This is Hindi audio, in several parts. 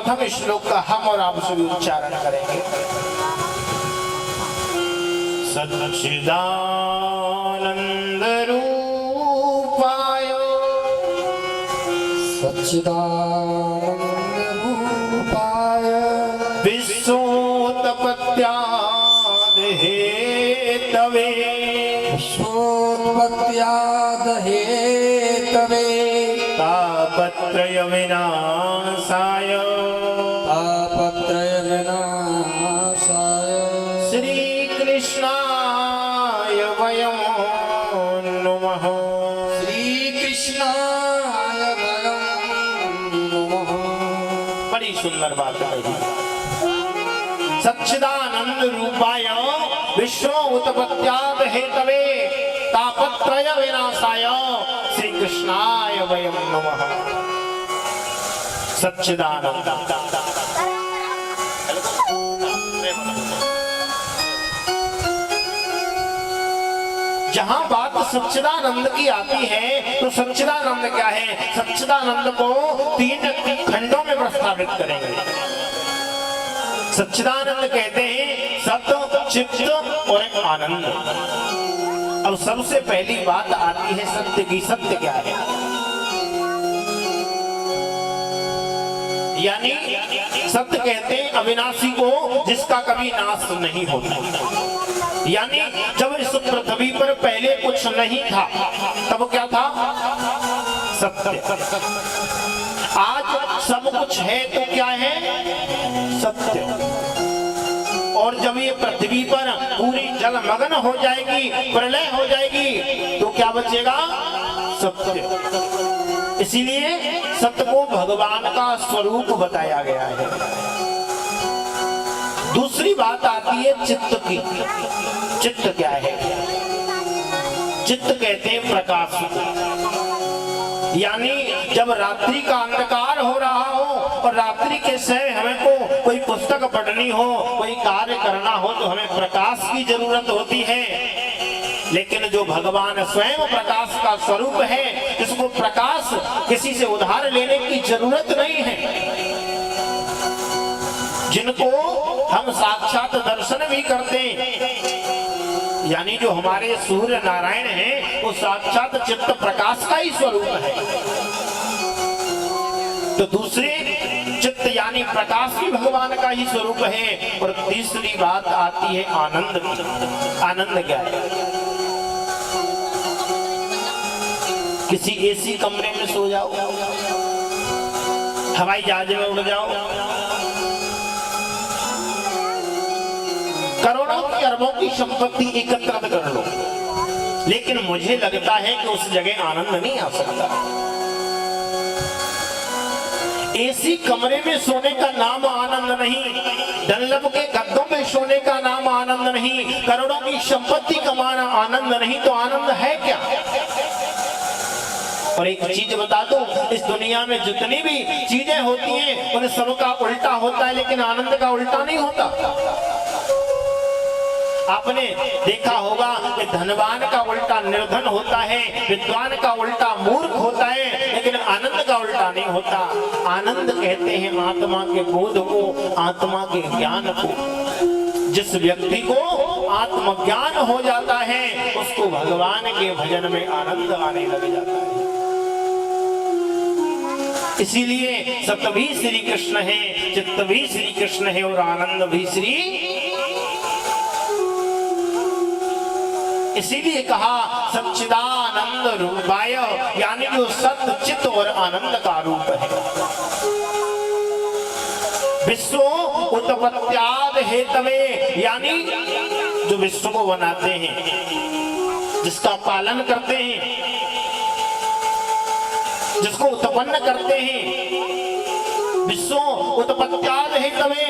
प्रथम श्लोक का हम और आप सभी उच्चारण करेंगे। सच्चिदानंद रूपाय सच्चिदानंद रूपाय विश्वोत्पत्त्याद हेतवे विश्वोत्पत्त्याद हेतवे तापत्रय विनाशाय तापत्रय विनाशाय श्री कृष्णाय वयं नमः। श्री कृष्णाय वयं नमः। बड़ी सुंदर बात कही। सच्चिदानंद रूपाय विश्व उत्पत्त्याद हेतवे तापत्रय विनाशाय श्री कृष्णाय वयं नमः। सच्चिदानंद जहां बात सच्चिदानंद की आती है तो सच्चिदानंद क्या है? सच्चिदानंद को 3 खंडों में प्रस्तावित करेंगे। सच्चिदानंद कहते हैं सत्य, चित्त और एक आनंद। अब सबसे पहली बात आती है सत्य की। सत्य क्या है? यानी सत्य कहते हैं अविनाशी को, जिसका कभी नाश नहीं होता। यानी जब इस पृथ्वी पर पहले कुछ नहीं था तब क्या था? सत्य। आज सब कुछ है तो क्या है? सत्य। और जब ये पृथ्वी पर पूरी जलमग्न हो जाएगी, प्रलय हो जाएगी, तो क्या बचेगा? सत्य। इसीलिए सत्य को भगवान का स्वरूप बताया गया है। दूसरी बात आती है चित्त की। चित्त क्या है? चित्त कहते हैं प्रकाश को। यानी जब रात्रि का अंधकार हो रहा हो और रात्रि के समय हमें को कोई पुस्तक पढ़नी हो, कोई कार्य करना हो, तो हमें प्रकाश की जरूरत होती है। लेकिन जो भगवान स्वयं प्रकाश का स्वरूप है, इसको प्रकाश किसी से उधार लेने की जरूरत नहीं है। जिनको हम साक्षात दर्शन भी करते हैं, यानी जो हमारे सूर्य नारायण हैं, वो साक्षात चित्त प्रकाश का ही स्वरूप है। तो दूसरे चित्त यानी प्रकाश भी भगवान का ही स्वरूप है। और तीसरी बात आती है आनंद। आनंद क्या है? किसी एसी कमरे में सो जाओ, हवाई जहाज में उड़ जाओ, करोड़ों की अरबों की संपत्ति एकत्रित कर लो, लेकिन मुझे लगता है कि उस जगह आनंद नहीं आ सकता। एसी कमरे में सोने का नाम आनंद नहीं, डनलप के गद्दों में सोने का नाम आनंद नहीं, करोड़ों की संपत्ति कमाना आनंद नहीं, तो आनंद है क्या? और एक चीज बता दो, इस दुनिया में जितनी भी चीजें होती हैं उन सबका उल्टा होता है, लेकिन आनंद का उल्टा नहीं होता। आपने देखा होगा कि धनवान का उल्टा निर्धन होता है, विद्वान का उल्टा मूर्ख होता है, लेकिन आनंद का उल्टा नहीं होता। आनंद कहते हैं आत्मा के बोध को, आत्मा के ज्ञान को। जिस व्यक्ति को आत्मज्ञान हो जाता है, उसको भगवान के भजन में आनंद आने लग जाता है। इसीलिए सत्य भी श्री कृष्ण है, चित्त भी श्री कृष्ण है और आनंद भी श्री। इसीलिए कहा सच्चिदानंद रूपाय, यानी जो सत्य, चित्त और आनंद का रूप है। विश्व उत्पत्त्याद हेतवे, यानी जो विश्व को बनाते हैं, जिसका पालन करते हैं, जिसको उत्पन्न करते हैं। विश्व उत्पत्त्याद हेतवे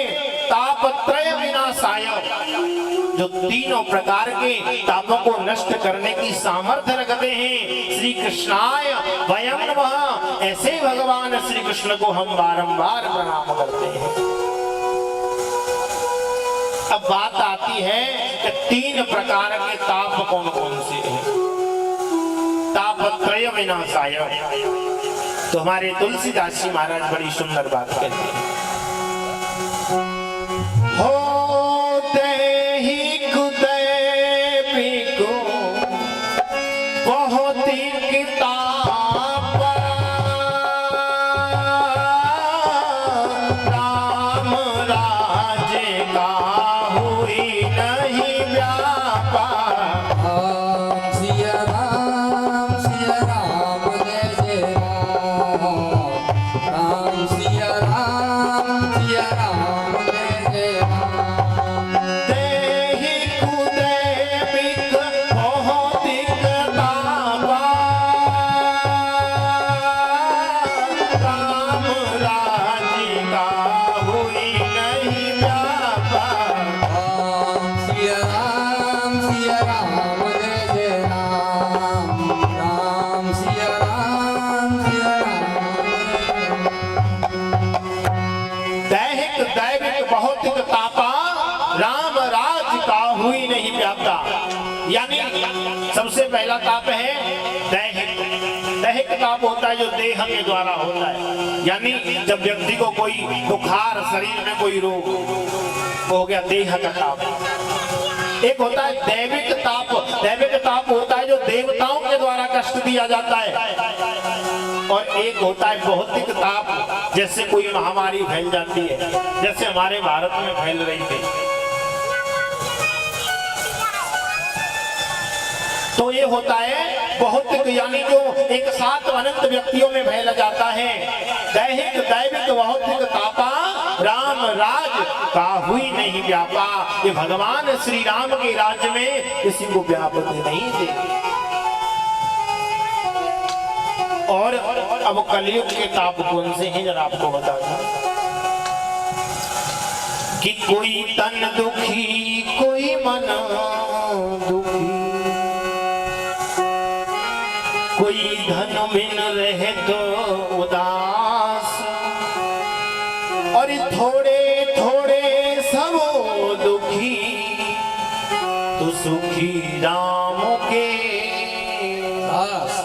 तापत्रय विनाशाय, जो तीनों प्रकार के तापों को नष्ट करने की सामर्थ्य रखते हैं। श्री कृष्णाय वयं नमः, ऐसे भगवान श्री कृष्ण को हम बारंबार प्रणाम करते हैं। अब बात आती है कि 3 प्रकार के ताप कौन कौन से हैं? तापत्रय विनाशाय। तो हमारे तुलसीदास जी महाराज बड़ी सुंदर बात कहते हैं। सिया राम जय जय राम। दैहिक दैविक भौतिक तापा, राम राज्य का हुई नहीं व्यापा। सिया राम जय जय राम। राम सिया राम दैहिक दैविक भौतिक तापा, राम राज का हुई नहीं व्यापा। यानी सबसे पहला ताप है दैहिक। दैहिक ताप होता है जो देह के द्वारा होता है, यानी जब व्यक्ति को कोई बुखार, शरीर में कोई रोग हो गया, देह का ताप। एक होता है दैविक ताप। दैविक ताप होता है जो देवताओं के द्वारा कष्ट दिया जाता है। और एक होता है भौतिक ताप, जैसे कोई महामारी फैल जाती है, जैसे हमारे भारत में फैल रही थी। तो ये होता है भौतिक, यानी जो एक साथ अनंत व्यक्तियों में फैल जाता है। दैहिक दैविक भौतिक तापा, राम राज का हुई नहीं व्यापा। ये भगवान श्री राम के राज्य में किसी को व्यापक नहीं दे। और अब कलयुग के ताप कौन से हैं जरा आपको बता दूं कि कोई तन दुखी, कोई मन दुखी, कोई धन बिन रहे तो उदास, और थोड़े थोड़े सब दुखी, तो सुखी राम के दास।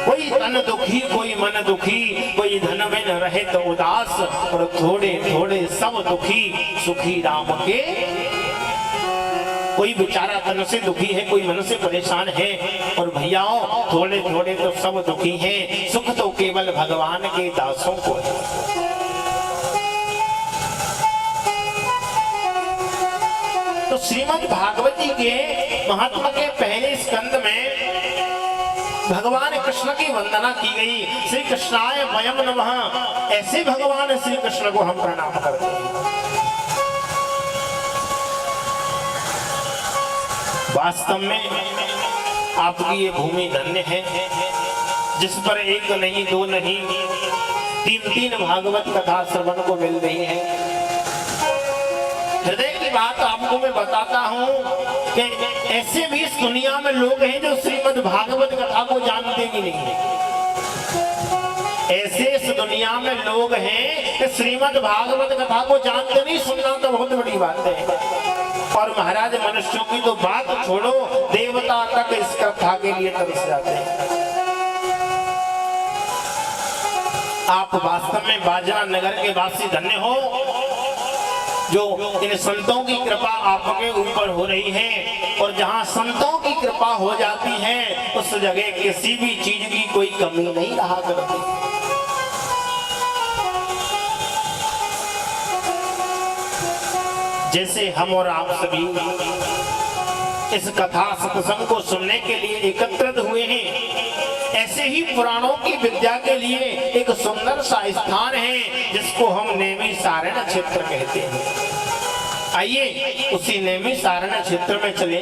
कोई तन दुखी, कोई मन दुखी, कोई धन बिन रहे तो उदास, और थोड़े थोड़े सब दुखी, सुखी राम के। कोई बेचारा तन से दुखी है, कोई मन से परेशान है, और भैयाओं थोड़े थोड़े तो सब दुखी हैं, सुख तो केवल भगवान के दासों को है। तो श्रीमद् भागवत जी के महात्मा के पहले स्कंद में भगवान कृष्ण की वंदना की गई। श्री कृष्णाय वयम नमः, ऐसे भगवान श्री कृष्ण को हम प्रणाम करते हैं। वास्तव में आपकी ये भूमि धन्य है, जिस पर एक नहीं, दो नहीं, तीन तीन भागवत कथा श्रवण को मिल रही है। हृदय की बात आपको मैं बताता हूँ कि ऐसे भी इस दुनिया में लोग हैं जो श्रीमद् भागवत कथा को जानते भी नहीं है। ऐसे इस दुनिया में लोग हैं कि श्रीमद् भागवत कथा को जानते नहीं। सुनना तो बहुत बड़ी बात है, और महाराज मनुष्यों की तो बात छोड़ो, देवता तक इस कथा के लिए तरस जाते हैं। आप वास्तव में बाजना नगर के वासी धन्य हो, जो इन संतों की कृपा आपके ऊपर हो रही है। और जहाँ संतों की कृपा हो जाती है, उस जगह किसी भी चीज की कोई कमी नहीं रहा करती। जैसे हम और आप सभी इस कथा सत्संग को सुनने के लिए एकत्रित हुए हैं, ऐसे ही पुराणों की विद्या के लिए एक सुंदर सा स्थान है, जिसको हम नैमिषारण्य क्षेत्र कहते हैं। आइए उसी नैमिषारण्य क्षेत्र में चले।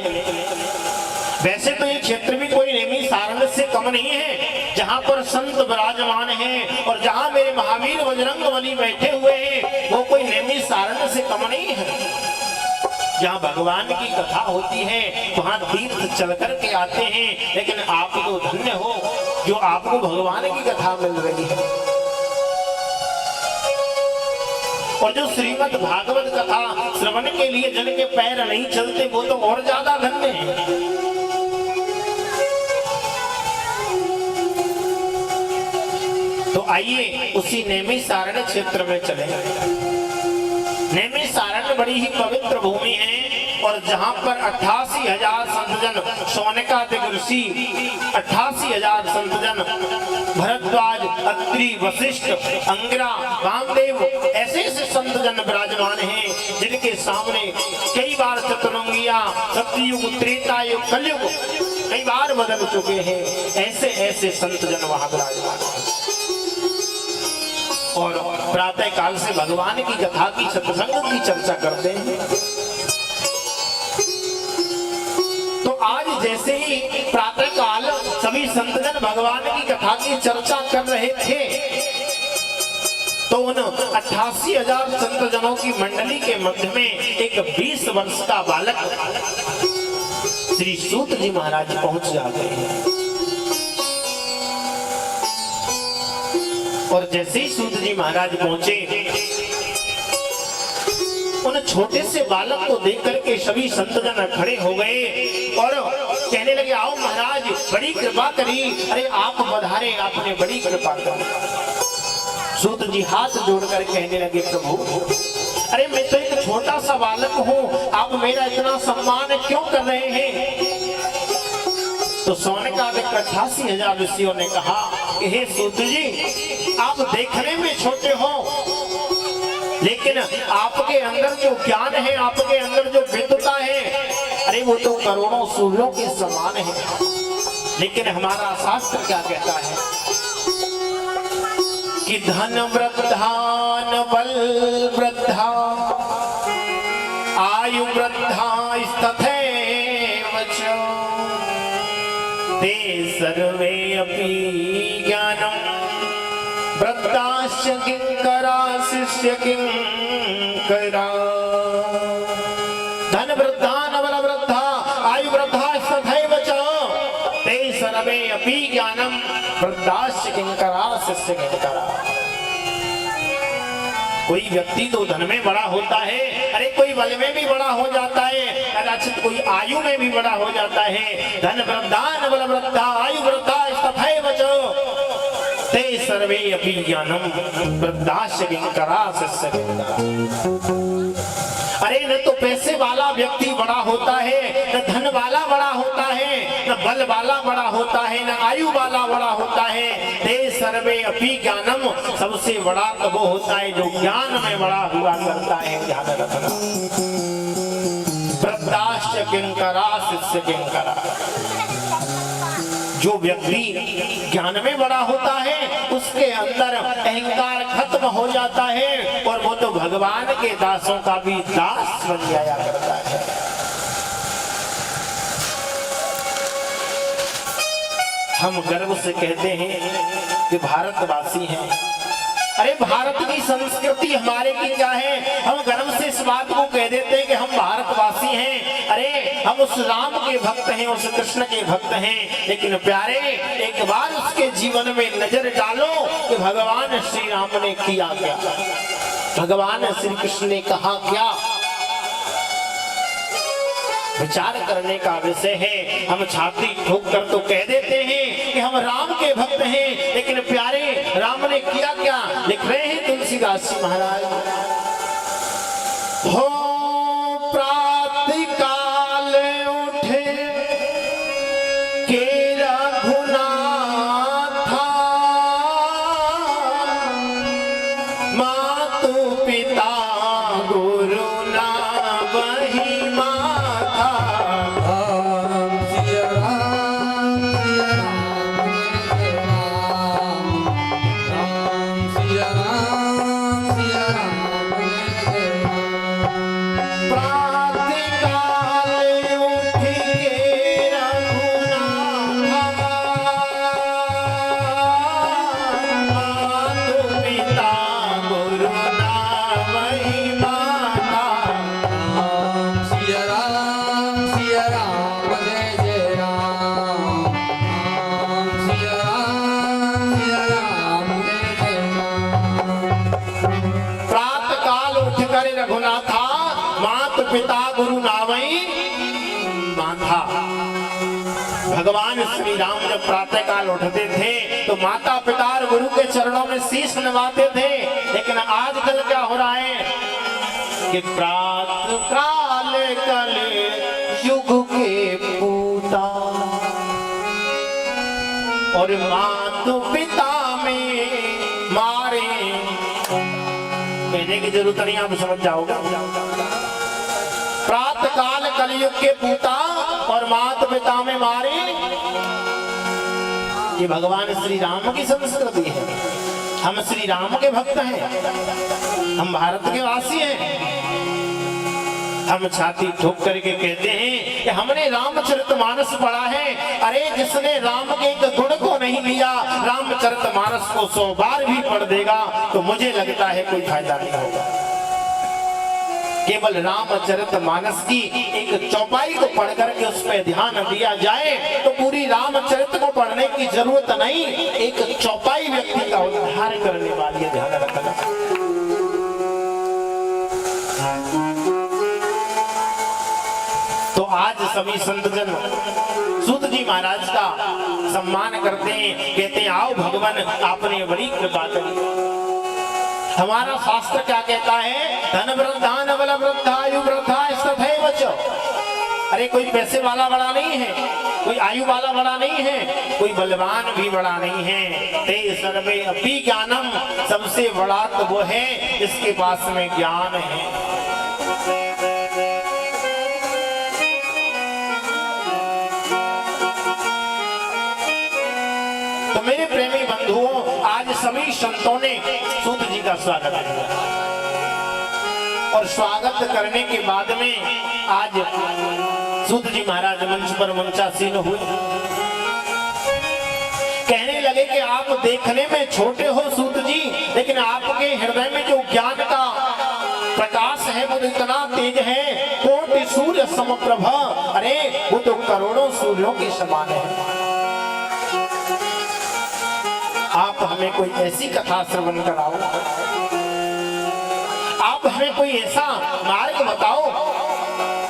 वैसे तो ये क्षेत्र भी कोई नैमिषारण्य से कम नहीं है, जहाँ पर संत विराजमान हैं, और जहाँ मेरे महावीर बजरंग बली बैठे हुए हैं, वो कोई नैमिषारण्य से कम नहीं है। जहाँ भगवान की कथा होती है, वहाँ तीर्थ चल कर के आते हैं, लेकिन आप तो धन्य हो जो आपको भगवान की कथा मिल रही है। और जो श्रीमद् भागवत कथा श्रवण के लिए जिनके पैर नहीं चलते, वो तो और ज्यादा धन्य है। तो आइए उसी नैमिषारण्य क्षेत्र में चले। नैमिषारण्य बड़ी ही पवित्र भूमि है, और जहाँ पर 88,000 संतजन, सोनकादिक ऋषि 88,000 संतजन, भरद्वाज, अत्रि, वशिष्ठ, अंगिरा, वामदेव, ऐसे ऐसे संतजन विराजमान हैं, जिनके सामने कई बार चतुरंगिया, सतयुग, त्रेता युग, कलयुग कई बार बदल चुके हैं। ऐसे ऐसे संतजन वहां विराजमान हैं। और प्रातः काल से भगवान की कथा की सत्संग की चर्चा करते हैं। तो आज जैसे ही प्रातः काल सभी संतजन भगवान की कथा की चर्चा कर रहे थे, तो उन 88,000 संतजनों की मंडली के मध्य में एक 20 वर्ष का बालक श्री सूत जी महाराज पहुंच जाते हैं। और जैसे ही सूत जी महाराज पहुंचे, उन छोटे से बालक को देख करके सभी संतजन खड़े हो गए और कहने लगे, आओ महाराज, बड़ी कृपा करी। अरे आप पधारे, आपने बड़ी कृपा करी। सूत जी हाथ जोड़कर कहने लगे, प्रभु अरे मैं तो एक छोटा सा बालक हूँ, आप मेरा इतना सम्मान क्यों कर रहे हैं? तो सोने का 88,000 ऋषियों ने कहा कि हे सूत जी, आप देखने में छोटे हो, लेकिन आपके अंदर जो ज्ञान है, आपके अंदर जो विद्वता है, अरे वो तो करोड़ों सूर्यों के समान है। लेकिन हमारा शास्त्र क्या कहता है कि धन वृद्धा न बल वृद्धा आयु वृद्धा तथैव च ते सर्वे अपि ज्ञानम् वृद्धाश्च किंकरा शिष्य किंकरा। धन वृद्धा न बल वृद्धा आयु वृद्धा तथैव च ते सर्वे अपि ज्ञानम् वृद्धाश्च किंकरा शिष्य किंकरा। कोई व्यक्ति तो धन में बड़ा होता है, अरे कोई बल में भी बड़ा हो जाता है, कदाचित कोई आयु में भी बड़ा हो जाता है। धन वृद्धा न बल वृद्धा आयु वृद्धा तथैव च ते सर्वे अपि ज्ञानम् वृद्धाश्च किंकरा शिष्य किंकरा। अरे न तो पैसे वाला व्यक्ति बड़ा होता है, न धन वाला बड़ा होता है, न बल वाला बड़ा होता है, न आयु वाला बड़ा होता है। ते सर्वे अपि ज्ञानम्, सबसे बड़ा तो वो होता है जो ज्ञान में बड़ा हुआ करता है। ध्यान रखना, वृद्धाश्च किंकरा शिष्य किंकरा। जो व्यक्ति ज्ञान में बड़ा होता है, उसके अंदर अहंकार खत्म हो जाता है और वो तो भगवान के दासों का भी दास बन जाया करता है। हम गर्व से कहते हैं कि भारतवासी हैं। अरे भारत की संस्कृति हमारे की क्या है? हम गर्व से इस बात को कह देते हैं कि हम भारतवासी हैं। अरे हम उस राम के भक्त हैं, उस कृष्ण के भक्त हैं। लेकिन प्यारे, एक बार उसके जीवन में नजर डालो कि भगवान श्री राम ने किया क्या, भगवान श्री कृष्ण ने कहा क्या। विचार करने का विषय है। हम छाती ठोक कर तो कह देते हैं कि हम राम के भक्त हैं, लेकिन प्यारे राम ने किया क्या? लिख रहे हैं तुलसीदास जी महाराज, हो प्रातःकाल उठे के रघुनाथा मातु पिता गुरु ना वही माथा। रघुनाथा मात पिता गुरु नावई माथा। भगवान श्री राम जब प्रातः काल उठते थे तो माता पिता और गुरु के चरणों में शीश नवाते थे। लेकिन आजकल क्या हो रहा है कि प्रातः काल कल युग के पूता और माता पिता में मारे। कहने की जरूरत नहीं, आप समझ जाओगे। प्रातः काल कलयुग के पूता और माता पिता में मारे, ये भगवान श्री राम की संस्कृति है। हम श्री राम के भक्त हैं, हम भारत के वासी हैं। हम छाती ठोक करके कहते हैं कि हमने रामचरितमानस पढ़ा है। अरे जिसने राम के एक गुण को नहीं लिया, रामचरितमानस को 100 बार भी पढ़ देगा तो मुझे लगता है कोई फायदा नहीं होगा। केवल रामचरितमानस की एक चौपाई को पढ़ करके उस पर ध्यान दिया जाए तो पूरी रामचरित को पढ़ने की जरूरत नहीं, एक चौपाई व्यक्ति का उद्धार करने वाली है। ध्यान रखना। तो आज सभी संतजन सूत जी महाराज का सम्मान करते हैं, कहते हैं आओ भगवान आपने बड़ी कृपा करी। हमारा शास्त्र क्या कहता है? धन वृद्धा न बल वृद्धा आयु वृद्धा तथैव च। अरे कोई पैसे वाला बड़ा नहीं है, कोई आयु वाला बड़ा नहीं है, कोई बलवान भी बड़ा नहीं है। ते सर्वे अपि ज्ञानम, सबसे बड़ा तो वो है जिसके पास में ज्ञान है। तो मेरे प्रेमी बंधुओं, आज सभी संतों ने सूत जी का स्वागत किया और स्वागत करने के बाद में आज सूत जी महाराज मंच पर मंचासीन हुए। कहने लगे कि आप देखने में छोटे हो सूत जी, लेकिन आपके हृदय में जो ज्ञान का प्रकाश है वो तो इतना तेज है, कोटि सूर्य समप्रभ। अरे वो तो करोड़ों सूर्यों के समान है। आप हमें कोई ऐसी कथा श्रवण कराओ, आप हमें कोई ऐसा मार्ग बताओ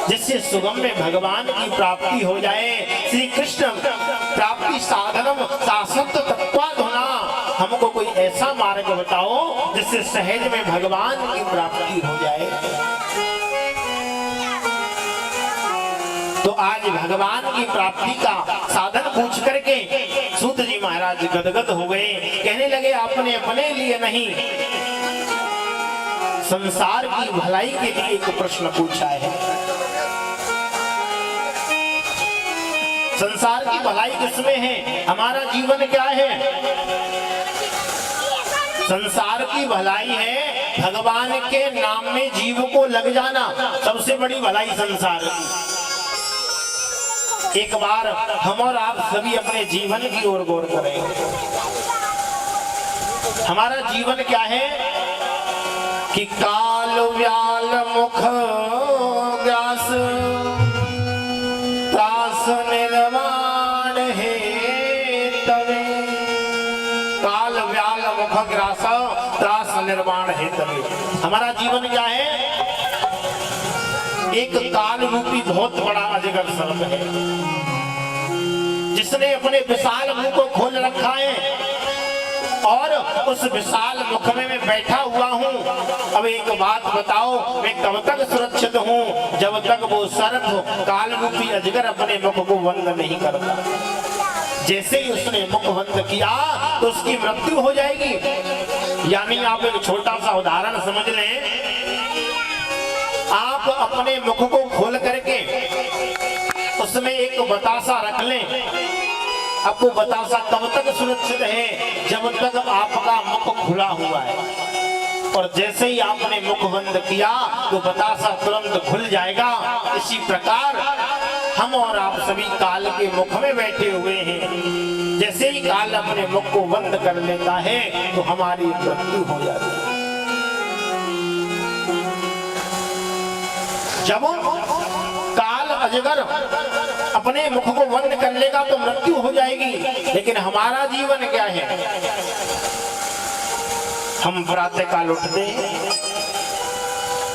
जिससे सुगम में भगवान की प्राप्ति हो जाए। श्री कृष्ण प्राप्ति साधनम शाश्वत तत्वाधुना। हमको कोई ऐसा मार्ग बताओ जिससे सहज में भगवान की प्राप्ति हो जाए। तो आज भगवान की प्राप्ति का साधन पूछ करके सूत जी महाराज गदगद हो गए। कहने लगे आपने अपने लिए नहीं, संसार की भलाई के लिए एक प्रश्न पूछा है। संसार की भलाई किसमें है? हमारा जीवन क्या है? संसार की भलाई है भगवान के नाम में जीव को लग जाना, सबसे बड़ी भलाई संसार की। एक बार हम और आप सभी अपने जीवन की ओर गौर करें। हमारा जीवन क्या है कि काल व्याल मुख ग्रास त्रास निर्वाण है तवे। काल व्याल मुख ग्रास त्रास निर्वाण है तवे। हमारा जीवन क्या है? एक काल रूपी बहुत बड़ा अजगर सर्प है जिसने अपने विशाल मुख को खोल रखा है और उस विशाल मुख में मैं बैठा हुआ हूँ। अब एक बात बताओ, मैं कब तक सुरक्षित हूँ जब तक वो सर्प काल रूपी अजगर अपने मुख को बंद नहीं करता। जैसे ही उसने मुख बंद किया तो उसकी मृत्यु हो जाएगी। यानी आप एक छोटा सा उदाहरण समझ लें, आप अपने मुख को खोल करके उसमें एक बतासा रख लें। आपको बतासा तब तक सुरक्षित है जब तक आपका मुख खुला हुआ है, और जैसे ही आपने मुख बंद किया तो बतासा तुरंत खुल जाएगा। इसी प्रकार हम और आप सभी काल के मुख में बैठे हुए हैं। जैसे ही काल अपने मुख को बंद कर लेता है तो हमारी मृत्यु हो जाती है। जब काल अजगर अपने मुख को बंद कर लेगा तो मृत्यु हो जाएगी। लेकिन हमारा जीवन क्या है? हम प्रातः काल उठते हैं।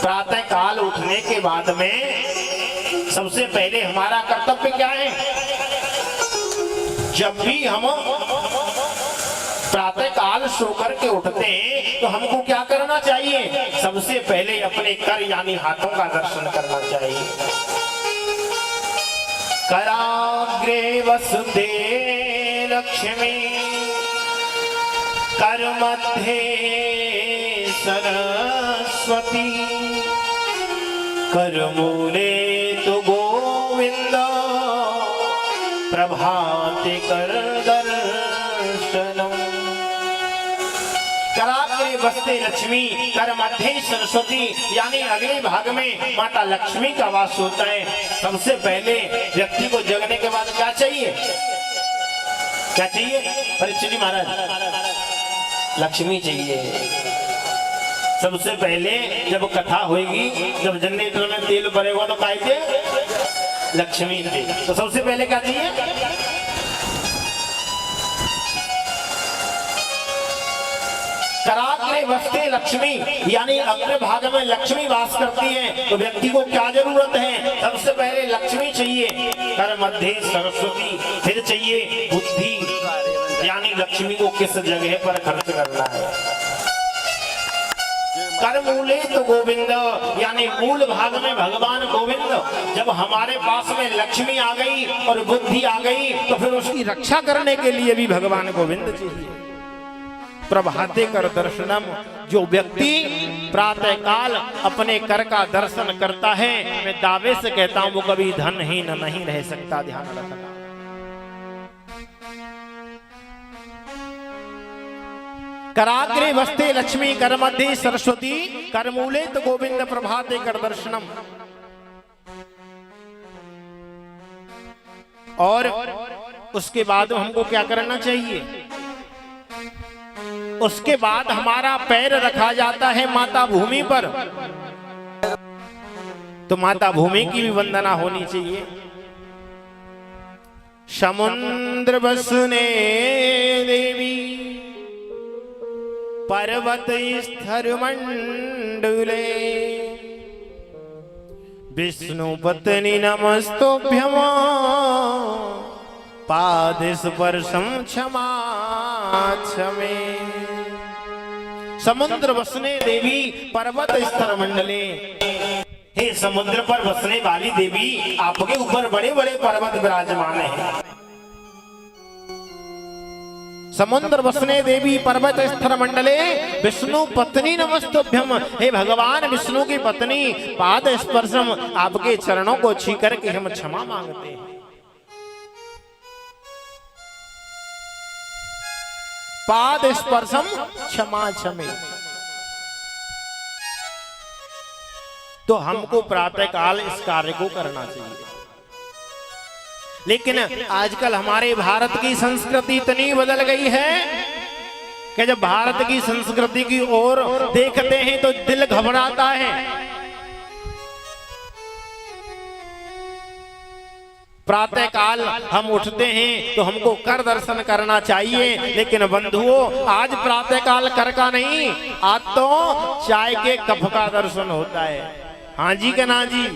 प्रातः काल उठने के बाद में सबसे पहले हमारा कर्तव्य क्या है? जब भी हम प्रातः काल सो करके उठते हैं तो हमको क्या करना चाहिए? सबसे पहले अपने कर यानी हाथों का दर्शन करना चाहिए। कराग्रे वसुते लक्ष्मी कर मध्ये सरस्वती कर मूले तो गोविंद प्रभाते कर दर्शनम। वस्ते लक्ष्मी कर मध्य सरस्वती, यानी अगले भाग में माता लक्ष्मी का वास होता है। सबसे पहले व्यक्ति को जगने के बाद क्या चाहिए, क्या चाहिए परीक्षित जी महाराज? लक्ष्मी चाहिए। सबसे पहले जब कथा होगी, जब जनरेटर में तेल भरेगा तो काय थे? लक्ष्मी थे। तो सबसे पहले क्या चाहिए? कराग्रे वस्ते लक्ष्मी, यानी अग्र भाग में लक्ष्मी वास करती है। तो व्यक्ति को क्या जरूरत है? सबसे पहले लक्ष्मी चाहिए, कर मध्य सरस्वती, फिर चाहिए बुद्धि, यानी लक्ष्मी को किस जगह पर खर्च करना है। कर मूले तो गोविंद, यानी मूल भाग में भगवान गोविंद। जब हमारे पास में लक्ष्मी आ गई और बुद्धि आ गई तो फिर उसकी रक्षा करने के लिए भी भगवान गोविंद चाहिए। प्रभाते कर दर्शनम, जो व्यक्ति प्रातः काल अपने कर का दर्शन करता है, मैं दावे से कहता हूं वो कभी धनहीन नहीं रह सकता। ध्यान रखना। कराग्रे वस्ते लक्ष्मी कर मध्य सरस्वती, कर मूले तो गोविंद प्रभाते कर दर्शनम। और उसके बाद हमको क्या करना चाहिए? उसके बाद हमारा पैर रखा जाता है माता भूमि पर, तो माता भूमि की भी वंदना होनी चाहिए। समुद्र बसने देवी पर्वत स्थर मंडले, विष्णु पत्नी नमस्तोभ्यम पाद स्पर्शम क्षमा क्षमे। समुद्र बसने देवी पर्वत स्तर मंडले, हे समुद्र पर बसने वाली देवी, आपके ऊपर बड़े बड़े पर्वत विराजमान हैं। समुद्र बसने देवी पर्वत स्तर मंडले, विष्णु पत्नी नमस्तुभ्यम, हे भगवान विष्णु की पत्नी, पाद स्पर्शम, आपके चरणों को छू करके हम क्षमा मांगते हैं। पाद स्पर्शम क्षमा क्षमे। तो हमको प्रातः काल इस कार्य को करना चाहिए। लेकिन आजकल हमारे भारत की संस्कृति इतनी बदल गई है कि जब भारत की संस्कृति की ओर देखते हैं तो दिल घबराता है। प्रातः काल हम उठते हैं तो हमको कर दर्शन करना चाहिए, लेकिन बंधुओं आज प्रातः काल कर का नहीं, आज तो चाय के कप का दर्शन होता है। हाँ जी के ना जी?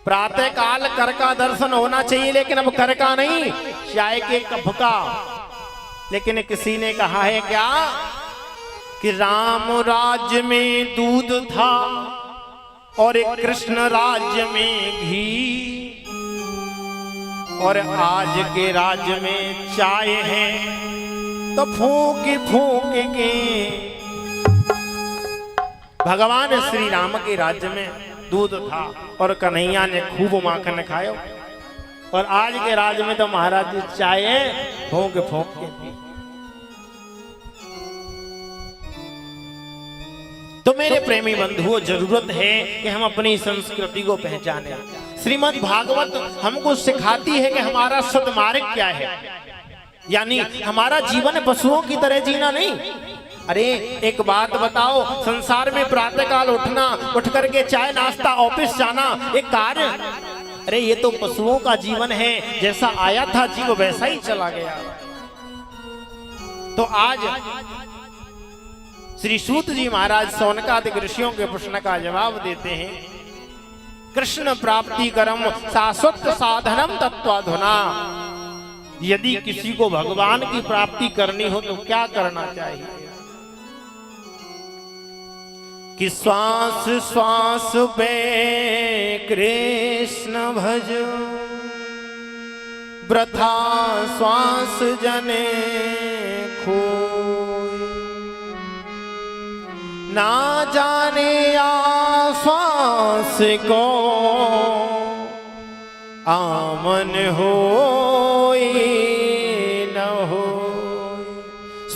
प्रातः काल कर का दर्शन होना चाहिए, लेकिन अब कर का नहीं, चाय के कप का। लेकिन किसी ने कहा है क्या कि राम राज्य में दूध था और कृष्ण राज्य में घी, और आज के राज्य में चाय है, तो फूंक फूंक के। भगवान श्री राम के राज्य में दूध था और कन्हैया ने खूब माखन खायो, और आज के राज्य में तो महाराज जी चाय फूंक फूंक के पी। तो मेरे प्रेमी बंधुओं, जरूरत है कि हम अपनी संस्कृति को पहचाने। श्रीमद् भागवत हमको सिखाती है कि हमारा सद्मार्ग क्या है, यानी हमारा जीवन पशुओं की तरह जीना नहीं। अरे एक बात बताओ, संसार में प्रातः काल उठना, उठ करके चाय नाश्ता, ऑफिस जाना, एक कार्य, अरे ये तो पशुओं का जीवन है। जैसा आया था जीव वैसा ही चला गया। तो आज श्री सूत जी महाराज सौनकादिक ऋषियों के प्रश्न का जवाब देते हैं। कृष्ण प्राप्ति करम शाश्वत साधनम तत्वाधुना, यदि किसी को भगवान की प्राप्ति करनी हो तो क्या करना चाहिए? कि श्वास श्वास पे कृष्ण भज, वृथा श्वास जने खोय, ना जाने आश्वास को आमन होय न होय।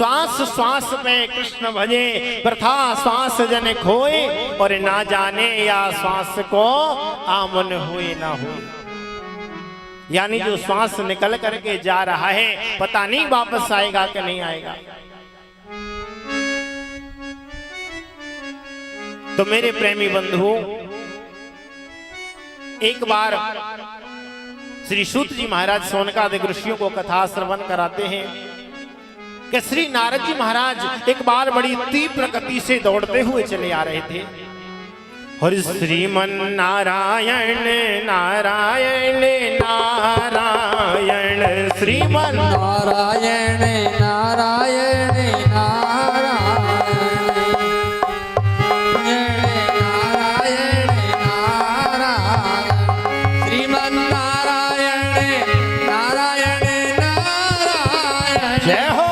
श्वास श्वास में कृष्ण भजे, प्रथा श्वास जन खोए, और ना जाने या श्वास को आमन हुए ना हुए। यानी जो श्वास निकल करके जा रहा है, पता नहीं वापस आएगा कि नहीं आएगा। तो मेरे प्रेमी बंधुओं, एक बार श्री सूत जी महाराज सोनकादिक ऋषियों को कथा श्रवण कराते हैं कि श्री नारद जी महाराज एक बार बड़ी तीव्र गति से दौड़ते हुए चले आ रहे थे। और श्रीमन नारायण नारायण नारायण, श्रीमन नारायण नारायण जय हो।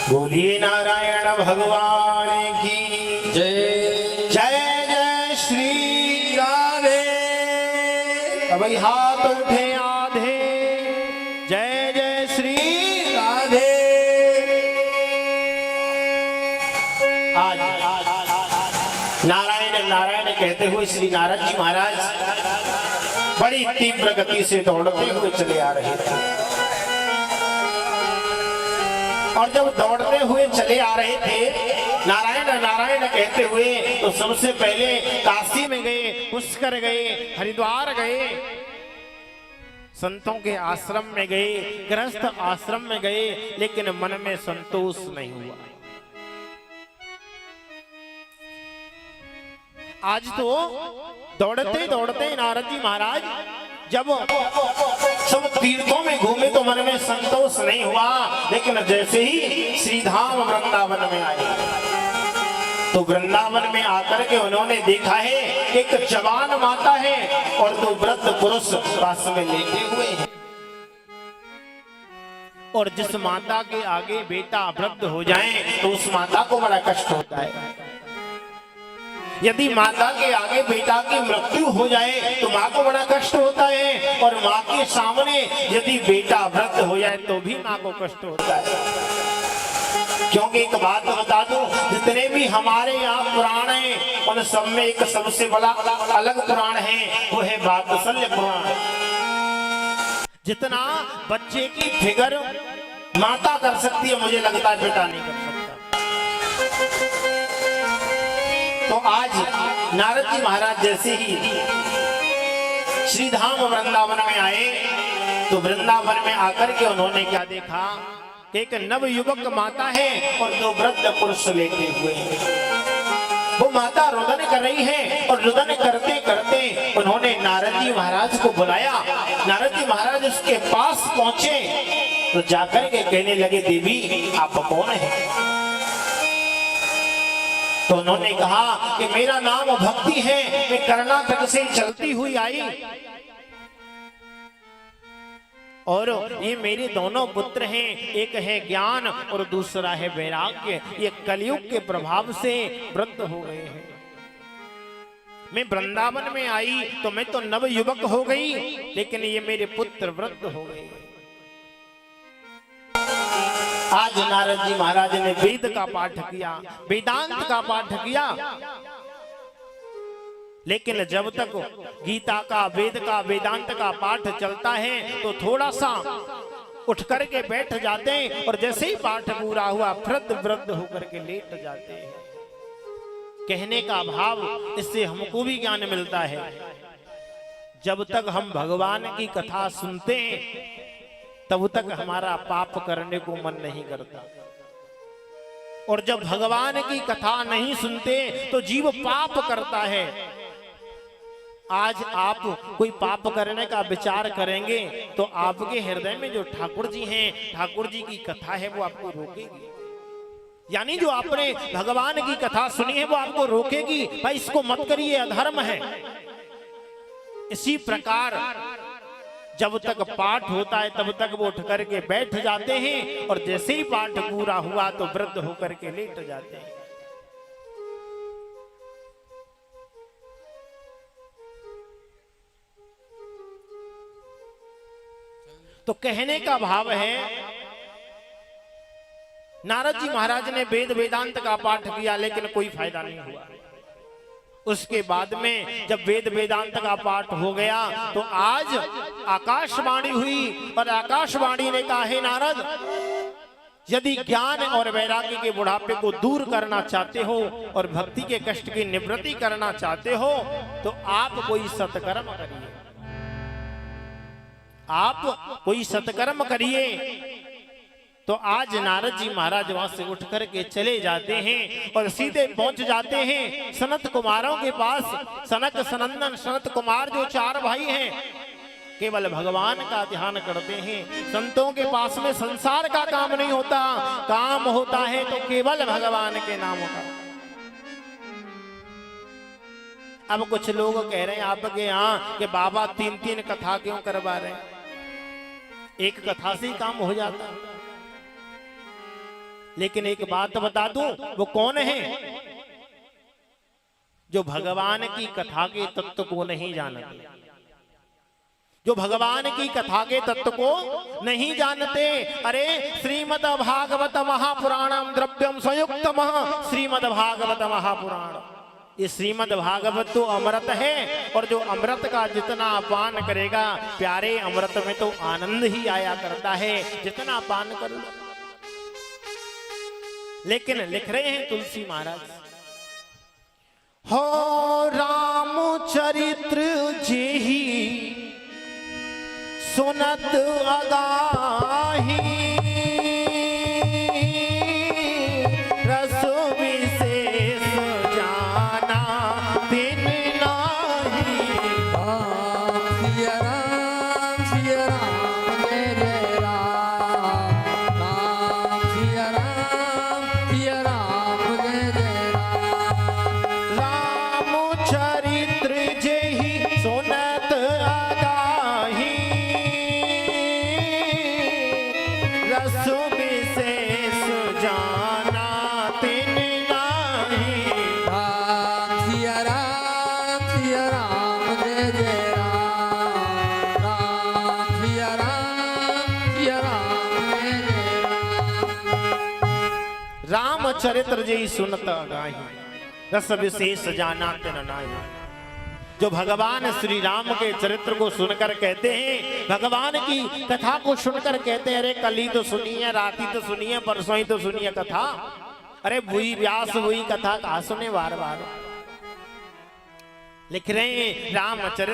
बोलिए नारायण भगवान की जय। जय जय श्री राधे। अब हाथ उठे आधे, जय जय श्री राधे। आज नारायण नारायण कहते हुए श्री नारद जी महाराज बड़ी तीव्र गति से दौड़ते हुए चले आ रहे थे। और जब दौड़ते हुए चले आ रहे थे नारायण नारायण कहते हुए, तो सबसे पहले काशी में गए, पुष्कर गए, हरिद्वार गए, संतों के आश्रम में गए, गृहस्थ आश्रम में गए, लेकिन मन में संतोष नहीं हुआ। आज तो दौड़ते दौड़ते नारद जी महाराज जब सब तीर्थों में घूमे तो मन में संतोष नहीं हुआ, लेकिन जैसे ही श्रीधाम वृंदावन में आए तो वृंदावन में आकर के उन्होंने देखा है एक जवान माता है और दो वृद्ध पुरुष पास में लेटे हुए हैं। और जिस माता के आगे बेटा वृद्ध हो जाए तो उस माता को बड़ा कष्ट होता है। यदि माता के आगे बेटा की मृत्यु हो जाए तो माँ को बड़ा कष्ट होता है, और माँ के सामने यदि बेटा वृद्ध हो जाए तो भी माँ को कष्ट होता है। क्योंकि एक बात बता दूं, जितने भी हमारे यहाँ पुराण हैं उन सब में एक सबसे बड़ा अलग पुराण है, वो है वात्सल्य पुराण। जितना बच्चे की फिगर माता कर सकती है, मुझे लगता है बेटा नहीं कर सकता। तो आज नारद जी महाराज जैसे ही श्रीधाम वृंदावन में आए तो वृंदावन में आकर के उन्होंने क्या देखा, एक नव युवक माता है और दो वृद्ध पुरुष लेटे हुए हैं। वो माता रुदन कर रही है और रुदन करते करते उन्होंने नारद जी महाराज को बुलाया। नारद जी महाराज उसके पास पहुंचे तो जाकर के कहने लगे, देवी आप कौन है? तो उन्होंने कहा कि मेरा नाम भक्ति है, मैं कर्नाटक से चलती हुई आई और ये मेरे दोनों पुत्र हैं, एक है ज्ञान और दूसरा है वैराग्य। ये कलयुग के प्रभाव से वृद्ध हो गए हैं। मैं वृंदावन में आई तो मैं तो नव युवक हो गई, लेकिन ये मेरे पुत्र वृद्ध हो गए। आज नारद जी महाराज ने वेद का पाठ किया, वेदांत का पाठ किया, लेकिन जब तक गीता का, वेद का, वेदांत का पाठ चलता है तो थोड़ा सा उठ करके बैठ जाते हैं और जैसे ही पाठ पूरा हुआ वृद्ध होकर के लेट जाते हैं। कहने का भाव, इससे हमको भी ज्ञान मिलता है। जब तक हम भगवान की कथा सुनते हैं तब तक हमारा पाप करने को मन नहीं करता, और जब भगवान की कथा नहीं सुनते तो जीव पाप करता है। आज आप कोई पाप करने का विचार करेंगे तो आपके हृदय में जो ठाकुर जी हैं, ठाकुर जी की कथा है, वो आपको रोकेगी। यानी जो आपने भगवान की कथा सुनी है वो आपको रोकेगी, भाई इसको मत करिए, अधर्म है। इसी प्रकार जब तक पाठ होता है तब तक वो उठ करके बैठ जाते हैं और जैसे ही पाठ पूरा हुआ तो वृद्ध होकर के लेट जाते हैं। तो कहने का भाव है, नारद जी महाराज ने वेद वेदांत का पाठ किया लेकिन कोई फायदा नहीं हुआ। उसके बाद में जब वेद वेदांत का पाठ हो गया तो आज आकाशवाणी हुई और आकाशवाणी ने कहा, हे नारद, यदि ज्ञान और वैराग्य के बुढ़ापे को दूर करना चाहते हो और भक्ति के कष्ट की निवृत्ति करना चाहते हो तो आप कोई सत्कर्म करिए, आप कोई सत्कर्म करिए। तो आज नारद जी महाराज वहां से उठ करके चले जाते हैं और सीधे पहुंच जाते हैं सनत कुमारों के पास। सनक सनंदन सनत कुमार जो चार भाई हैं, केवल भगवान का ध्यान करते हैं। संतों के पास में संसार का काम नहीं होता, काम होता है तो केवल भगवान के नाम का। अब कुछ लोग कह रहे हैं आपके यहाँ कि बाबा 3-3 कथा क्यों करवा रहे हैं, एक कथा से ही काम हो जाता। लेकिन एक बात बता दूं, वो कौन है जो भगवान की कथा के तत्व को नहीं जानते, जो भगवान की कथा के तत्व को नहीं जानते। अरे श्रीमद् भागवत महापुराणम द्रव्यम संयुक्तम, श्रीमद् भागवत महापुराण, ये श्रीमद् भागवत तो अमृत है और जो अमृत का जितना पान करेगा, प्यारे अमृत में तो आनंद ही आया करता है, जितना पान कर लो। लेकिन लिख रहे हैं तुलसी महाराज, हो रामचरित्र जेहि सुनत अगाही, रस विशेष जाना दिन नाही। सिया राम जय जय राम, राम सिया राम जय जय राम। रामचरित्र जेहि सुनत अगाही, रस विशेष जाना तिन नाही। राम सिया राम जय जय राम, राम सिया राम जय जय राम। रामचरित्र जेहि सुनत अगाही, रस विशेष जाना तिन नाही। जो भगवान श्री राम के चरित्र को सुनकर कहते हैं, भगवान की कथा को सुनकर कहते हैं, अरे कल ही तो सुनी है, रात ही तो सुनी है, परसों ही तो सुनी है कथा, अरे वही व्यास वही कथा कहा सुने बार बार। लिख रहे हैं रामचरित्र